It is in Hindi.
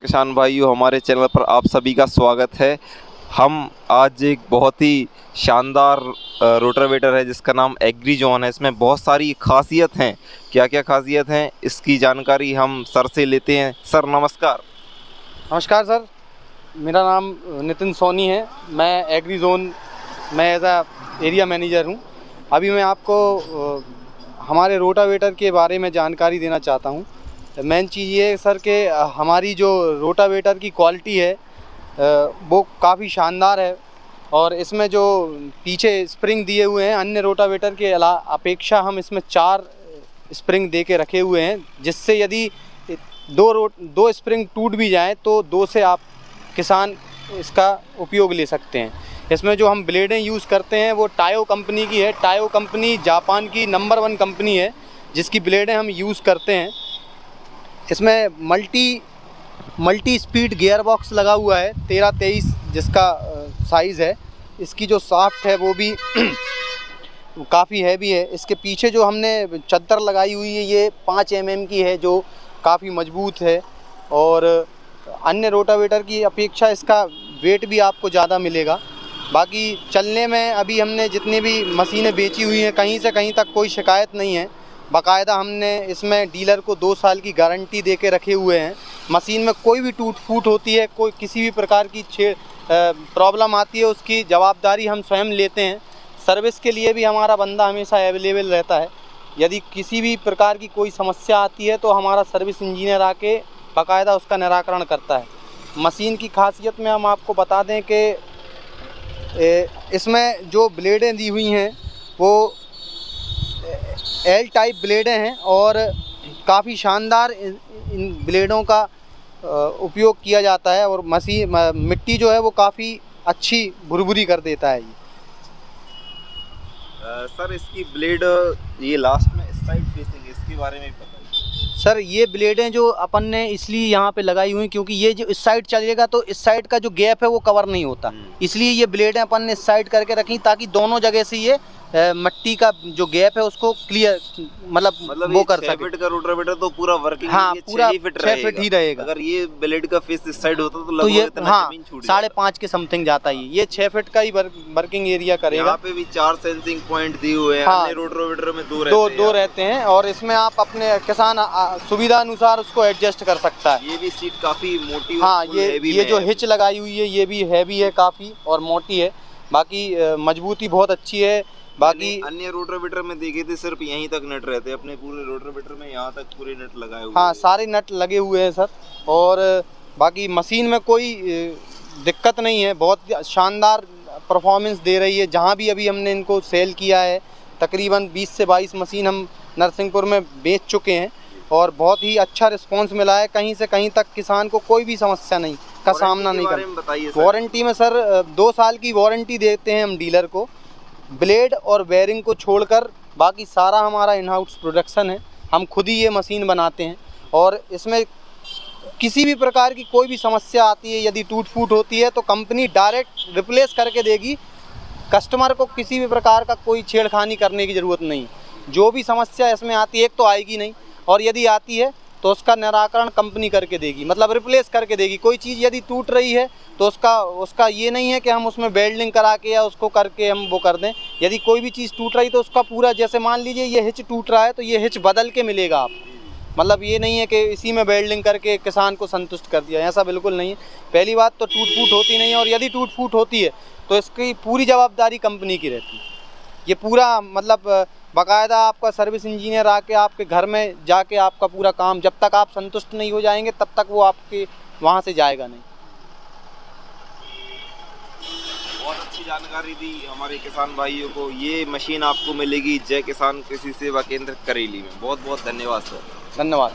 किसान भाइयों, हमारे चैनल पर आप सभी का स्वागत है। हम आज एक बहुत ही शानदार रोटावेटर है जिसका नाम एग्रीजॉन है। इसमें बहुत सारी खासियत हैं। क्या क्या खासियत हैं इसकी जानकारी हम सर से लेते हैं। सर नमस्कार। नमस्कार सर, मेरा नाम नितिन सोनी है। मैं एग्रीजोन में एज आ एरिया मैनेजर हूँ। अभी मैं आपको हमारे रोटावेटर के बारे में जानकारी देना चाहता हूँ। मेन चीज़ ये है सर कि हमारी जो रोटावेटर की क्वालिटी है वो काफ़ी शानदार है और इसमें जो पीछे स्प्रिंग दिए हुए हैं अन्य रोटावेटर के अपेक्षा हम इसमें 4 स्प्रिंग दे के रखे हुए हैं, जिससे यदि दो स्प्रिंग टूट भी जाएं तो 2 से आप किसान इसका उपयोग ले सकते हैं। इसमें जो हम ब्लेडें यूज़ करते हैं वो टायो कंपनी की है। टायो कंपनी जापान की नंबर 1 कंपनी है जिसकी ब्लेडें हम यूज़ करते हैं। इसमें मल्टी स्पीड गियर बॉक्स लगा हुआ है 13-23 जिसका साइज़ है। इसकी जो शाफ्ट है वो भी काफ़ी हैवी है। इसके पीछे जो हमने चद्दर लगाई हुई है ये 5 mm की है जो काफ़ी मजबूत है और अन्य रोटावेटर की अपेक्षा इसका वेट भी आपको ज़्यादा मिलेगा। बाकी चलने में अभी हमने जितनी भी मशीनें बेची हुई हैं कहीं से कहीं तक कोई शिकायत नहीं है। बाकायदा हमने इसमें डीलर को 2 साल की गारंटी दे के रखे हुए हैं। मशीन में कोई भी टूट फूट होती है, कोई किसी भी प्रकार की प्रॉब्लम आती है, उसकी जवाबदारी हम स्वयं लेते हैं। सर्विस के लिए भी हमारा बंदा हमेशा अवेलेबल रहता है। यदि किसी भी प्रकार की कोई समस्या आती है तो हमारा सर्विस इंजीनियर आके बाकायदा उसका निराकरण करता है। मशीन की खासियत में हम आपको बता दें कि इसमें जो ब्लेडें दी हुई हैं वो एल टाइप ब्लेडें हैं और काफ़ी शानदार इन ब्लेडों का उपयोग किया जाता है और मिट्टी जो है वो काफ़ी अच्छी भुरभुरी कर देता है। सर इसकी ब्लेड ये लास्ट में इस साइड फेसिंग है, इसके बारे में बताइए। सर ये ब्लेडें जो अपन ने इसलिए यहाँ पे लगाई हुई क्योंकि ये जो इस साइड चलेगा तो इस साइड का जो गैप है वो कवर नहीं होता, इसलिए ये ब्लेडें अपन ने इस साइड करके रखी ताकि दोनों जगह से ये मिट्टी का जो गैप है उसको क्लियर मतलब वो कर सके। 6 फीट का रोटावेटर तो पूरा वर्किंग हाँ, पूरा 6 फीट ही रहेगा। अगर ये ब्लेड का फेस इस साइड होता तो ये हाँ 5.5 के समथिंग जाता ही। ये 6 फीट का ही वर्किंग एरिया करेगा। यहाँ पे भी 4 सेंसिंग पॉइंट दिए हुए हैं। हाँ, अन्य रोटावेटर में 2 रहते हैं और इसमें आप अपने किसान सुविधा अनुसार उसको एडजस्ट कर सकता है। ये भी सीट काफी मोटी। हाँ, ये जो हिच लगाई हुई है ये भी हैवी है काफ़ी और मोटी है। बाकी मजबूती बहुत अच्छी है। बाकी अन्य रोटावेटर में देखे थे सिर्फ यहीं तक नट रहते, अपने पूरे रोटावेटर में यहाँ तक पूरे नट लगाए हुए। हाँ, सारे नट लगे हुए हैं सर और बाकी मशीन में कोई दिक्कत नहीं है। बहुत शानदार परफॉर्मेंस दे रही है। जहाँ भी अभी हमने इनको सेल किया है तकरीबन 20 से 22 मशीन हम नरसिंहपुर में बेच चुके हैं और बहुत ही अच्छा रिस्पांस मिला है। कहीं से कहीं तक किसान को कोई भी समस्या नहीं का सामना नहीं करना। वारंटी में सर 2 साल की वारंटी देते हैं हम डीलर को। ब्लेड और बेयरिंग को छोड़कर बाकी सारा हमारा इन हाउस प्रोडक्शन है। हम खुद ही ये मशीन बनाते हैं और इसमें किसी भी प्रकार की कोई भी समस्या आती है, यदि टूट फूट होती है तो कंपनी डायरेक्ट रिप्लेस करके देगी। कस्टमर को किसी भी प्रकार का कोई छेड़खानी करने की ज़रूरत नहीं। जो भी समस्या इसमें आती है एक तो आएगी नहीं और यदि आती है तो उसका निराकरण कंपनी करके देगी, मतलब रिप्लेस करके देगी। कोई चीज़ यदि टूट रही है तो उसका ये नहीं है कि हम उसमें वेल्डिंग करा के या उसको करके हम वो कर दें। यदि कोई भी चीज़ टूट रही तो उसका पूरा, जैसे मान लीजिए ये हिच टूट रहा है तो ये हिच बदल के मिलेगा आप। मतलब ये नहीं है कि इसी में वेल्डिंग करके किसान को संतुष्ट कर दिया, ऐसा बिल्कुल नहीं है। पहली बात तो टूट फूट होती नहीं है और यदि टूट फूट होती है तो इसकी पूरी जवाबदारी कंपनी की रहती है। ये पूरा मतलब बाकायदा आपका सर्विस इंजीनियर आके आपके घर में जाके आपका पूरा काम, जब तक आप संतुष्ट नहीं हो जाएंगे तब तक वो आपके वहाँ से जाएगा नहीं। बहुत अच्छी जानकारी दी हमारे किसान भाइयों को। ये मशीन आपको मिलेगी जय किसान कृषि सेवा केंद्र करेली में। बहुत बहुत धन्यवाद सर। धन्यवाद।